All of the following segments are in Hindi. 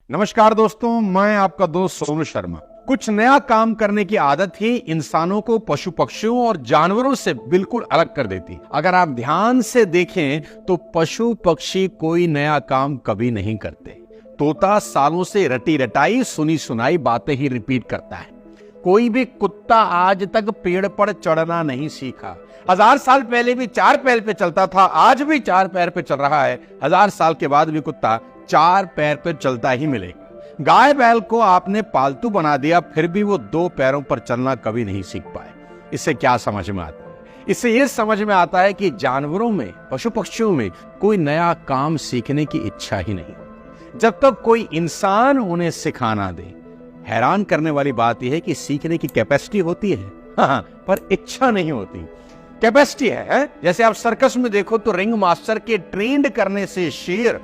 नमस्कार दोस्तों, मैं आपका दोस्त सोनू शर्मा। कुछ नया काम करने की आदत ही इंसानों को पशु पक्षियों और जानवरों से बिल्कुल अलग कर देती। अगर आप ध्यान से देखें तो पशु पक्षी कोई नया काम कभी नहीं करते। तोता सालों से रटी रटाई सुनी सुनाई बातें ही रिपीट करता है। कोई भी कुत्ता आज तक पेड़ पर चढ़ना नहीं सीखा। 1000 साल पहले भी 4 पैर पे चलता था, आज भी 4 पैर पे चल रहा है। 1000 साल के बाद भी कुत्ता 4 पैर पे चलता ही मिलेगा। गाय बैल को आपने पालतू बना दिया, फिर भी वो 2 पैरों पर चलना कभी नहीं सीख पाए। इससे क्या समझ में आता है? इससे यह समझ में आता है कि जानवरों में, पशु पक्षियों में कोई नया काम सीखने की इच्छा ही नहीं, जब तक कोई इंसान उन्हें सिखाना दे। हैरान करने वाली बात यह है कि सीखने की कैपेसिटी होती है, हाँ, पर इच्छा नहीं होती। कैपेसिटी है? जैसे आप सर्कस में देखो तो रिंग मास्टर के ट्रेंड करने से शेर,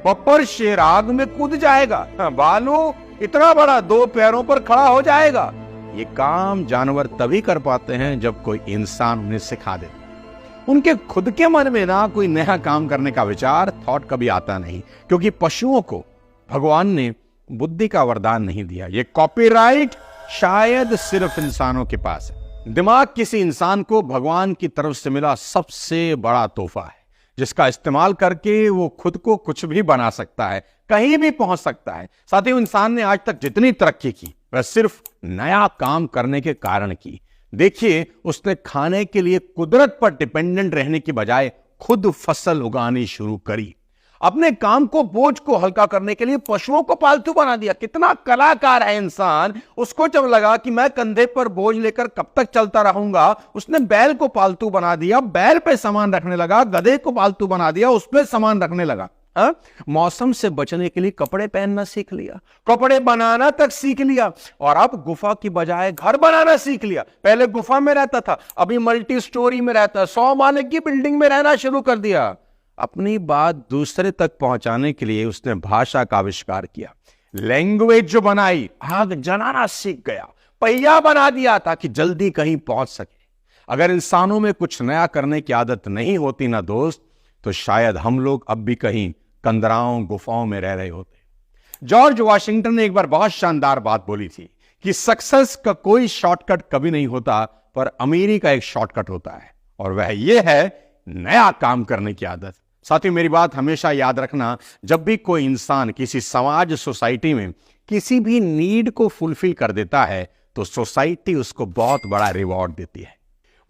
बब्बर शेर आग में कूद जाएगा, भालू इतना बड़ा 2 पैरों पर खड़ा हो जाएगा। ये काम जानवर तभी कर पाते हैं जब कोई इंसान उन्हें सिखा देता है। उनके खुद के मन में ना कोई नया काम करने का विचार, थॉट कभी आता नहीं, क्योंकि पशुओं को भगवान ने बुद्धि का वरदान नहीं दिया। ये कॉपीराइट शायद सिर्फ इंसानों के पास है। दिमाग किसी इंसान को भगवान की तरफ से मिला सबसे बड़ा तोहफा है, जिसका इस्तेमाल करके वो खुद को कुछ भी बना सकता है, कहीं भी पहुंच सकता है। साथ ही इंसान ने आज तक जितनी तरक्की की वह सिर्फ नया काम करने के कारण की। देखिए, उसने खाने के लिए कुदरत पर डिपेंडेंट रहने की बजाय खुद फसल उगानी शुरू करी। अपने काम को, बोझ को हल्का करने के लिए पशुओं को पालतू बना दिया। कितना कलाकार है इंसान। उसको जब लगा कि मैं कंधे पर बोझ लेकर कब तक चलता रहूंगा, उसने बैल को पालतू बना दिया, बैल पे सामान रखने लगा। गधे को पालतू बना दिया, उस पे सामान रखने लगा। मौसम से बचने के लिए कपड़े पहनना सीख लिया, कपड़े बनाना तक सीख लिया, और अब गुफा की बजाय घर बनाना सीख लिया। पहले गुफा में रहता था, अभी मल्टी स्टोरी में रहता है, 100 माले की बिल्डिंग में रहना शुरू कर दिया। अपनी बात दूसरे तक पहुंचाने के लिए उसने भाषा का आविष्कार किया, लैंग्वेज जो बनाई, आग जलाना सीख गया, पहिया बना दिया ताकि जल्दी कहीं पहुंच सके। अगर इंसानों में कुछ नया करने की आदत नहीं होती ना दोस्त, तो शायद हम लोग अब भी कहीं कंदराओं गुफाओं में रह रहे होते। जॉर्ज वाशिंगटन ने एक बार बहुत शानदार बात बोली थी कि सक्सेस का कोई शॉर्टकट कभी नहीं होता, पर अमीरी का एक शॉर्टकट होता है, और वह यह है नया काम करने की आदत। साथ ही मेरी बात हमेशा याद रखना, जब भी कोई इंसान किसी समाज, सोसाइटी में किसी भी नीड को फुलफिल कर देता है, तो सोसाइटी उसको बहुत बड़ा रिवॉर्ड देती है।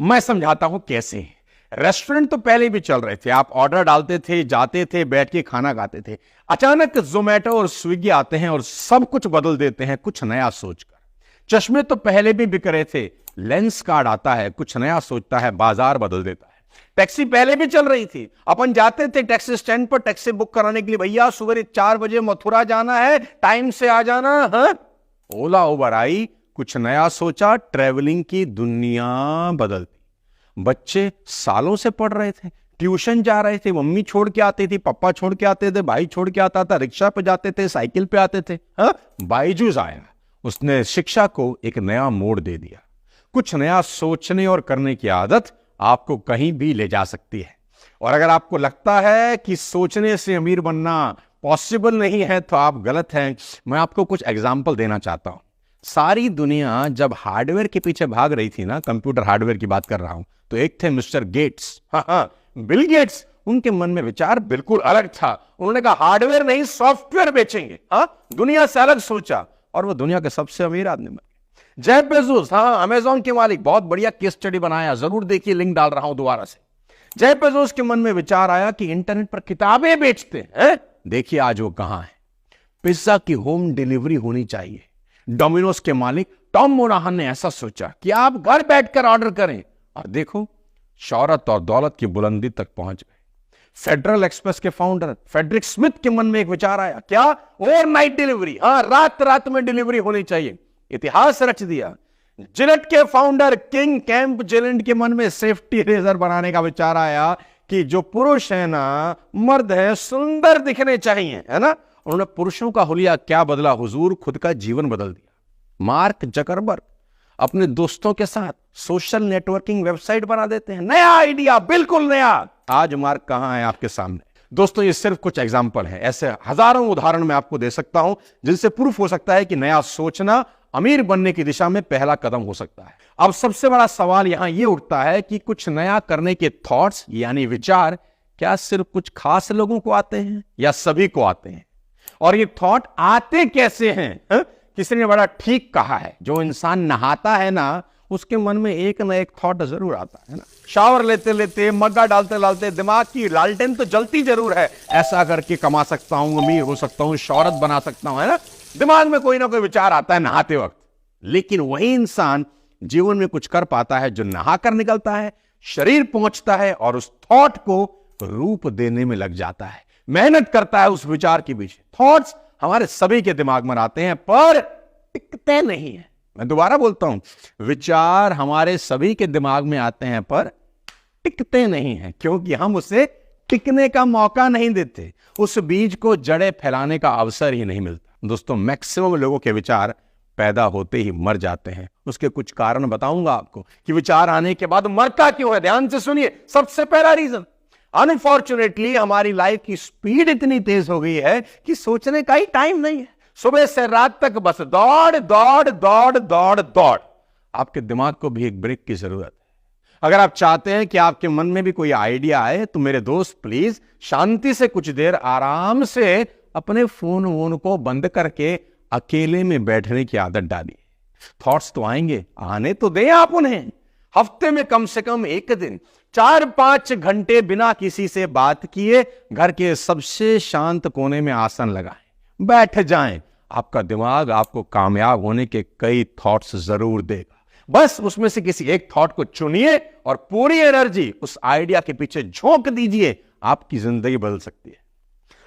मैं समझाता हूं कैसे। रेस्टोरेंट तो पहले भी चल रहे थे, आप ऑर्डर डालते थे, जाते थे, बैठ के खाना खाते थे। अचानक जोमेटो और स्विगी आते हैं और सब कुछ बदल देते हैं कुछ नया सोचकर। चश्मे तो पहले भी बिक रहे थे, लेंस कार्ड आता है, कुछ नया सोचता है, बाजार बदल देता है। टैक्सी पहले भी चल रही थी, अपन जाते थे टैक्सी स्टैंड पर टैक्सी बुक कराने के लिए, भैया सुबह 4 बजे मथुरा जाना है, टाइम से आ जाना। हाँ, ओला उबर आई, कुछ नया सोचा, ट्रेवलिंग की दुनिया बदलती। बच्चे सालों से पढ़ रहे थे, ट्यूशन जा रहे थे, मम्मी छोड़ के आती थी, पापा छोड़ के आते थे, भाई छोड़ के आता था, रिक्शा पे जाते थे, साइकिल पे आते थे। हाँ, बायजूस आया, उसने शिक्षा को एक नया मोड़ दे दिया। कुछ नया सोचने और करने की आदत आपको कहीं भी ले जा सकती है। और अगर आपको लगता है कि सोचने से अमीर बनना पॉसिबल नहीं है, तो आप गलत हैं। मैं आपको कुछ एग्जाम्पल देना चाहता हूं। सारी दुनिया जब हार्डवेयर के पीछे भाग रही थी ना, कंप्यूटर हार्डवेयर की बात कर रहा हूं, तो एक थे मिस्टर गेट्स, बिल गेट्स। उनके मन में विचार बिल्कुल अलग था। उन्होंने कहा हार्डवेयर नहीं, सॉफ्टवेयर बेचेंगे। दुनिया से अलग सोचा, और वो दुनिया के सबसे अमीर आदमी बने। जेफ बेजोस, अमेज़न के मालिक, बहुत बढ़िया केस स्टडी बनाया, जरूर देखिए, लिंक डाल रहा हूं दोबारा से। जेफ बेजोस के मन में विचार आया कि इंटरनेट पर किताबें बेचते हैं। देखिए आज वो कहां है। पिज्जा की होम डिलीवरी होनी चाहिए। डोमिनोज के मालिक टॉम मोनाहन ने ऐसा सोचा कि आप घर बैठकर ऑर्डर करें, और देखो शौहरत और दौलत की बुलंदी तक पहुंच गए। फेडरल एक्सप्रेस के फाउंडर फ्रेडरिक स्मिथ के मन में एक विचार आया, क्या? ओवरनाइट डिलीवरी, रात रात में डिलीवरी होनी चाहिए। इतिहास रच दिया। जिलेट के फाउंडर किंग कैंप जिलेट के मन में सेफ्टी रेजर बनाने का विचार आया कि जो पुरुष है ना, मर्द है, सुंदर दिखने चाहिए, है ना। उन्होंने पुरुषों का हुलिया क्या बदला हुजूर, खुद का जीवन बदल दिया। मार्क जकरबर्ग अपने दोस्तों के साथ सोशल नेटवर्किंग वेबसाइट बना देते हैं। नया आइडिया, बिल्कुल नया। आज मार्क कहां है आपके सामने। दोस्तों ये सिर्फ कुछ एग्जाम्पल है, ऐसे हजारों उदाहरण मैं आपको दे सकता हूं जिनसे प्रूफ हो सकता है कि नया सोचना अमीर बनने की दिशा में पहला कदम हो सकता है। अब सबसे बड़ा सवाल यहां यह उठता है कि कुछ नया करने के थॉट्स यानी विचार क्या सिर्फ कुछ खास लोगों को आते हैं या सभी को आते हैं? और ये थॉट आते कैसे हैं? किसी ने बड़ा ठीक कहा है, जो इंसान नहाता है ना उसके मन में एक ना एक थॉट जरूर आता है ना। शावर लेते लेते, मग्गा डालते डालते दिमाग की लालटेन तो जलती जरूर है, ऐसा करके कमा सकता हूं, अमीर हो सकता हूं, शौहरत बना सकता हूं, है ना। दिमाग में कोई ना कोई विचार आता है नहाते वक्त। लेकिन वही इंसान जीवन में कुछ कर पाता है जो नहा कर निकलता है, शरीर पहुंचता है और उस थॉट को रूप देने में लग जाता है, मेहनत करता है उस विचार के पीछे। थॉट्स हमारे सभी के दिमाग में आते हैं पर टिकते नहीं है। मैं दोबारा बोलता हूं, विचार हमारे सभी के दिमाग में आते हैं पर टिकते नहीं हैं, क्योंकि हम उसे टिकने का मौका नहीं देते, उस बीज को जड़ें फैलाने का अवसर ही नहीं मिलता। दोस्तों मैक्सिमम लोगों के विचार पैदा होते ही मर जाते हैं। उसके कुछ कारण बताऊंगा आपको कि विचार आने के बाद मरता क्यों है। ध्यान से सुनिए। सबसे पहला रीजन, अनफॉर्चुनेटली हमारी लाइफ की स्पीड इतनी तेज हो गई है कि सोचने का ही टाइम नहीं है। सुबह से रात तक बस दौड़ दौड़ दौड़ दौड़ दौड़। आपके दिमाग को भी एक ब्रेक की जरूरत है। अगर आप चाहते हैं कि आपके मन में भी कोई आइडिया आए तो मेरे दोस्त प्लीज शांति से कुछ देर आराम से अपने फोन वोन को बंद करके अकेले में बैठने की आदत डालिए। थॉट्स तो आएंगे, आने तो दें आप उन्हें। हफ्ते में कम से कम एक दिन 4-5 घंटे बिना किसी से बात किए घर के सबसे शांत कोने में आसन लगाएं, बैठ जाएं। आपका दिमाग आपको कामयाब होने के कई थॉट्स जरूर देगा। बस उसमें से किसी एक थॉट को चुनिए और पूरी एनर्जी उस आइडिया के पीछे झोंक दीजिए। आपकी जिंदगी बदल सकती है।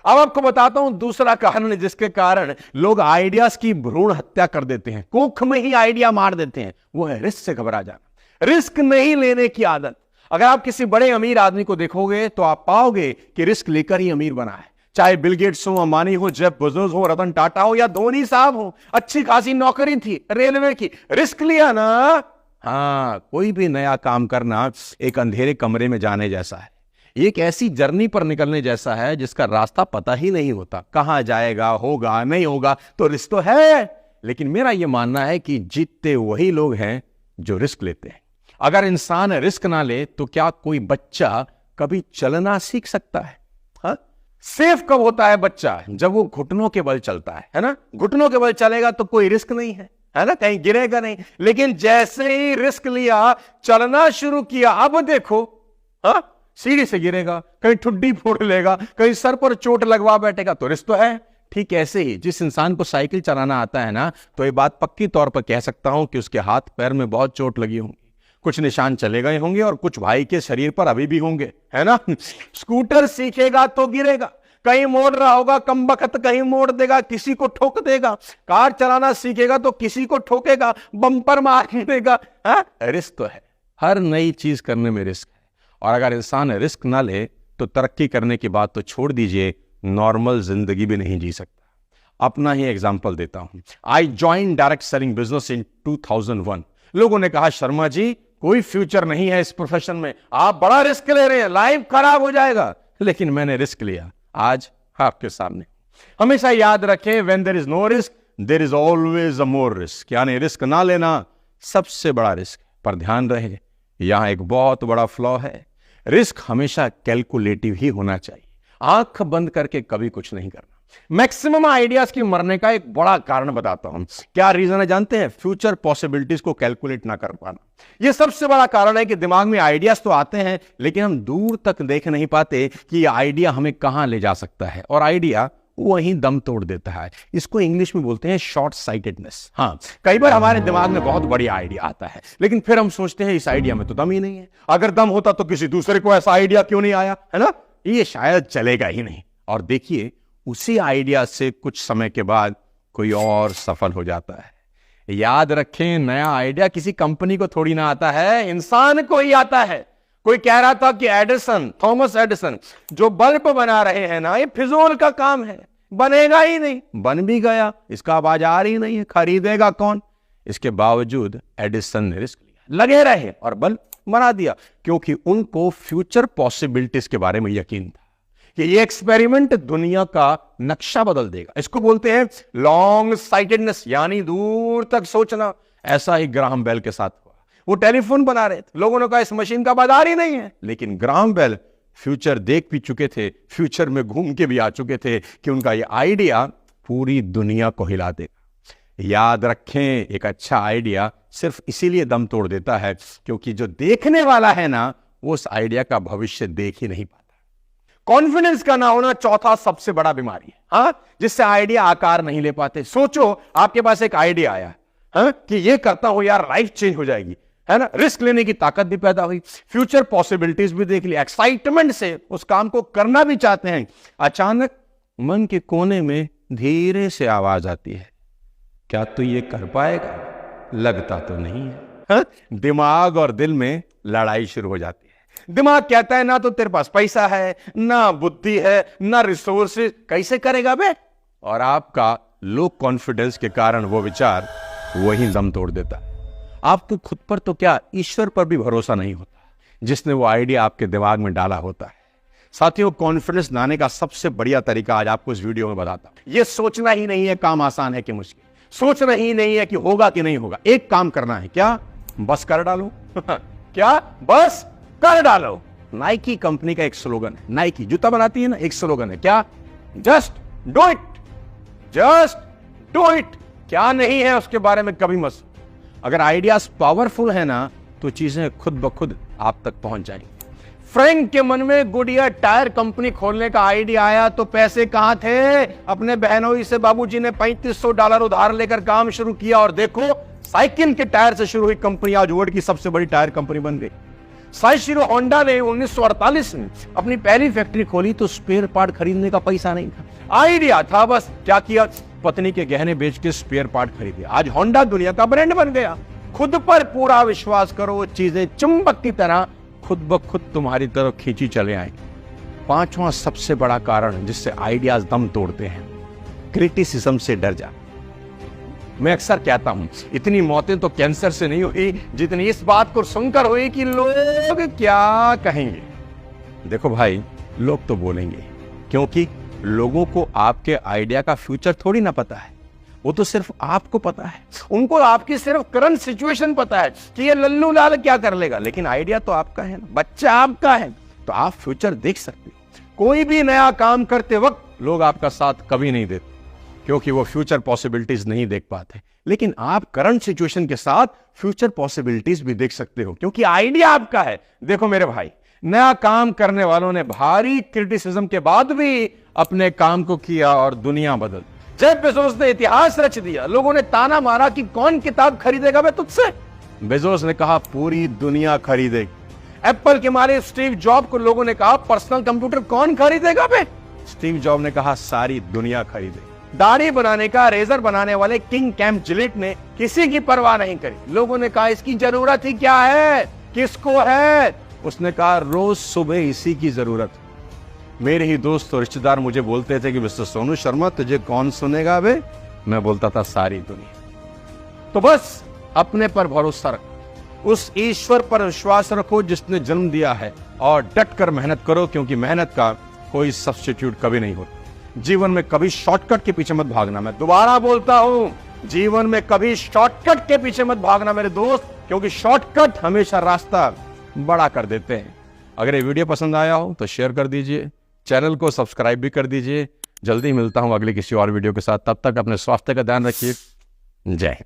अब आपको बताता हूं दूसरा कारण जिसके कारण लोग आइडियाज की भ्रूण हत्या कर देते हैं, कोख में ही आइडिया मार देते हैं। वो है रिस्क से घबरा जाना, रिस्क नहीं लेने की आदत। अगर आप किसी बड़े अमीर आदमी को देखोगे तो आप पाओगे कि रिस्क लेकर ही अमीर बना है। चाहे बिल गेट्स हो, अंबानी हो, जेफ बेजोस हो, रतन टाटा हो या धोनी साहब हो, अच्छी खासी नौकरी थी रेलवे की, रिस्क लिया ना। हाँ, कोई भी नया काम करना एक अंधेरे कमरे में जाने जैसा है, एक ऐसी जर्नी पर निकलने जैसा है जिसका रास्ता पता ही नहीं होता, कहां जाएगा, होगा नहीं होगा। तो रिस्क तो है, लेकिन मेरा यह मानना है कि जीतते वही लोग हैं जो रिस्क लेते हैं। अगर इंसान रिस्क ना ले तो क्या कोई बच्चा कभी चलना सीख सकता है? हाँ? सेफ कब होता है बच्चा? जब वो घुटनों के बल चलता है ना। घुटनों के बल चलेगा तो कोई रिस्क नहीं है ना, कहीं गिरेगा नहीं। लेकिन जैसे ही रिस्क लिया, चलना शुरू किया, अब देखो, हाँ, सीढ़ी से गिरेगा, कहीं ठुड्डी फोड़ लेगा, कहीं सर पर चोट लगवा बैठेगा, तो रिस्क तो है। ठीक ऐसे ही जिस इंसान को साइकिल चलाना आता है ना, तो ये बात पक्की तौर पर कह सकता हूं कि उसके हाथ पैर में बहुत चोट लगी होंगी, कुछ निशान चले गए होंगे और कुछ भाई के शरीर पर अभी भी होंगे, है ना। स्कूटर सीखेगा तो गिरेगा, कहीं मोड़ रहा होगा कमबख्त, कहीं मोड़ देगा, किसी को ठोक देगा। कार चलाना सीखेगा तो किसी को ठोकेगा, बम्पर मार देगा। रिस्क तो है, हर नई चीज करने में रिस्क है। और अगर इंसान रिस्क ना ले तो तरक्की करने की बात तो छोड़ दीजिए, नॉर्मल जिंदगी भी नहीं जी सकता। अपना ही एग्जांपल देता हूं। I join direct selling business in 2001। लोगों ने कहा शर्मा जी कोई फ्यूचर नहीं है इस प्रोफेशन में, आप बड़ा रिस्क ले रहे हैं, लाइफ खराब हो जाएगा। लेकिन मैंने रिस्क लिया, आज आपके सामने। हमेशा याद रखें, when there is no risk there is always a more risk. यानी रिस्क ना लेना सबसे बड़ा रिस्क। पर ध्यान रहे, यहां एक बहुत बड़ा फ्लॉ है। रिस्क हमेशा कैलकुलेटिव ही होना चाहिए। आंख बंद करके कभी कुछ नहीं करना। मैक्सिमम आइडियाज की मरने का एक बड़ा कारण बताता हूं। क्या रीजन है जानते हैं? फ्यूचर पॉसिबिलिटीज को कैलकुलेट ना कर पाना। यह सबसे बड़ा कारण है कि दिमाग में आइडियाज तो आते हैं, लेकिन हम दूर तक देख नहीं पाते कि यह आइडिया हमें कहां ले जा सकता है, और आइडिया वहीं दम तोड़ देता है। इसको इंग्लिश में बोलते हैं शॉर्ट साइटेडनेस। हाँ, कई बार हमारे दिमाग में बहुत बड़ी आइडिया आता है, लेकिन फिर हम सोचते हैं इस आइडिया में तो दम ही नहीं है। अगर दम होता तो किसी दूसरे को ऐसा आइडिया क्यों नहीं आया, है ना, ये शायद चलेगा ही नहीं। और देखिए, उसी आइडिया से कुछ समय के बाद कोई और सफल हो जाता है। याद रखें, नया आइडिया किसी कंपनी को थोड़ी ना आता है, इंसान को ही आता है। कोई कह रहा था कि एडिसन, थॉमस एडिसन जो बल्ब बना रहे हैं ना, ये फिजूल का काम है, बनेगा ही नहीं। बन भी गया, इसका बाजार ही नहीं है, खरीदेगा कौन? इसके बावजूद एडिसन ने रिस्क लिया, लगे रहे और बल्ब बना दिया, क्योंकि उनको फ्यूचर पॉसिबिलिटीज के बारे में यकीन था। कि ये एक्सपेरिमेंट दुनिया का नक्शा बदल देगा। इसको बोलते हैं लॉन्ग साइटेडनेस, यानी दूर तक सोचना। ऐसा ही ग्राहम बेल के साथ हुआ। वो टेलीफोन बना रहे थे, लोगों ने कहा इस मशीन का बाजार ही नहीं है, लेकिन ग्राहम बेल फ्यूचर देख भी चुके थे, फ्यूचर में घूम के भी आ चुके थे कि उनका ये आइडिया पूरी दुनिया को हिला देगा। याद रखें, एक अच्छा आइडिया सिर्फ इसीलिए दम तोड़ देता है क्योंकि जो देखने वाला है ना, वो उस आइडिया का भविष्य देख ही नहीं पाता। कॉन्फिडेंस का ना होना चौथा सबसे बड़ा बीमारी है, हाँ, जिससे आइडिया आकार नहीं ले पाते। सोचो आपके पास एक आइडिया आया, हाँ, कि ये करता हूं यार लाइफ चेंज हो जाएगी, है ना, रिस्क लेने की ताकत भी पैदा हुई, फ्यूचर पॉसिबिलिटीज भी देख ली, एक्साइटमेंट से उस काम को करना भी चाहते हैं। अचानक मन के कोने में धीरे से आवाज आती है, क्या तू ये कर पाएगा? लगता तो नहीं है, हाँ? दिमाग और दिल में लड़ाई शुरू हो जाती है। दिमाग कहता है ना तो तेरे पास पैसा है, ना बुद्धि है, ना रिसोर्सेज, कैसे करेगा बे? और आपका लो कॉन्फिडेंस के कारण वो विचार वही दम तोड़ देता है। आपको खुद पर तो क्या, ईश्वर पर भी भरोसा नहीं होता जिसने वो आइडिया आपके दिमाग में डाला होता है। साथियों, कॉन्फिडेंस लाने का सबसे बढ़िया तरीका आज आपको इस वीडियो में बताता हूं। ये सोचना ही नहीं है काम आसान है कि मुश्किल, सोचना ही नहीं है कि होगा कि नहीं होगा। एक काम करना है, क्या? बस कर डालो। क्या? बस कर डालो। नाइकी कंपनी का एक स्लोगन है, नाइकी जूता बनाती है ना, एक स्लोगन है, क्या? Just do it, just do it. क्या नहीं है उसके बारे में कभी मत। अगर आइडियाज पावरफुल है ना, तो चीजें खुद ब खुद आप तक पहुंच जाएंगी। फ्रैंक के मन में गुडियर टायर कंपनी खोलने का आइडिया आया तो पैसे कहां थे? अपने बहनोई से बाबूजी ने $3500 उधार लेकर काम शुरू किया और देखो, साइकिल के टायर से शुरू हुई कंपनी आज वर्ल्ड की सबसे बड़ी टायर कंपनी बन गई। साइशिरो होंडा ने 1948 में अपनी पहली फैक्ट्री खोली तो स्पेयर पार्ट खरीदने का पैसा नहीं था, आइडिया था बस। क्या किया? पत्नी के गहने बेच के स्पेयर पार्ट खरीदे। आज होंडा दुनिया का ब्रांड बन गया। खुद पर पूरा विश्वास करो, चीजें चुंबक की तरह खुद ब खुद तुम्हारी तरफ खींची चले आएंगे। पांचवा सबसे बड़ा कारण जिससे आइडियाज दम तोड़ते हैं, क्रिटिसिज्म से डर जा। मैं अक्सर कहता हूं, इतनी मौतें तो कैंसर से नहीं हुई जितनी इस बात को सुनकर हुई कि लोग क्या कहेंगे। देखो भाई, लोग तो बोलेंगे, क्योंकि लोगों को आपके आइडिया का फ्यूचर थोड़ी ना पता है, वो तो सिर्फ आपको पता है। उनको आपकी सिर्फ करंट सिचुएशन पता है कि ये लल्लू लाल क्या कर लेगा, लेकिन आइडिया तो आपका है ना, बच्चा आपका है, तो आप फ्यूचर देख सकते हो। कोई भी नया काम करते वक्त लोग आपका साथ कभी नहीं देते, क्योंकि वो फ्यूचर पॉसिबिलिटीज नहीं देख पाते, लेकिन आप करंट सिचुएशन के साथ फ्यूचर पॉसिबिलिटीज भी देख सकते हो, क्योंकि आइडिया आपका है। देखो मेरे भाई, नया काम करने वालों ने भारी क्रिटिसिज्म के बाद भी अपने काम को किया और दुनिया बदल। जेफ बेजोस ने इतिहास रच दिया। लोगों ने ताना मारा कि कौन किताब खरीदेगा बे तुझसे? बेजोस ने कहा पूरी दुनिया खरीदेगी। एप्पल के मालिक स्टीव जॉब को लोगों ने कहा पर्सनल कंप्यूटर कौन खरीदेगा बे? स्टीव जॉब ने कहा सारी दुनिया खरीदेगी। दाढ़ी बनाने का रेजर बनाने वाले किंग कैम जिलेट ने किसी की परवाह नहीं करी। लोगों ने कहा इसकी जरूरत ही क्या है, किसको है? उसने कहा रोज सुबह इसी की जरूरत। मेरे ही दोस्त और रिश्तेदार मुझे बोलते थे कि मिस्टर सोनू शर्मा तुझे कौन सुनेगा बे? मैं बोलता था सारी दुनिया। तो बस अपने पर भरोसा रखो, उस ईश्वर पर विश्वास रखो जिसने जन्म दिया है, और डट कर मेहनत करो, क्योंकि मेहनत का कोई सब्स्टिट्यूट कभी नहीं होता। जीवन में कभी शॉर्टकट के पीछे मत भागना। मैं दोबारा बोलता हूं, जीवन में कभी शॉर्टकट के पीछे मत भागना मेरे दोस्त, क्योंकि शॉर्टकट हमेशा रास्ता बड़ा कर देते हैं। अगर ये वीडियो पसंद आया हो तो शेयर कर दीजिए, चैनल को सब्सक्राइब भी कर दीजिए। जल्दी मिलता हूं अगले किसी और वीडियो के साथ, तब तक अपने स्वास्थ्य का ध्यान रखिए। जय हिंद।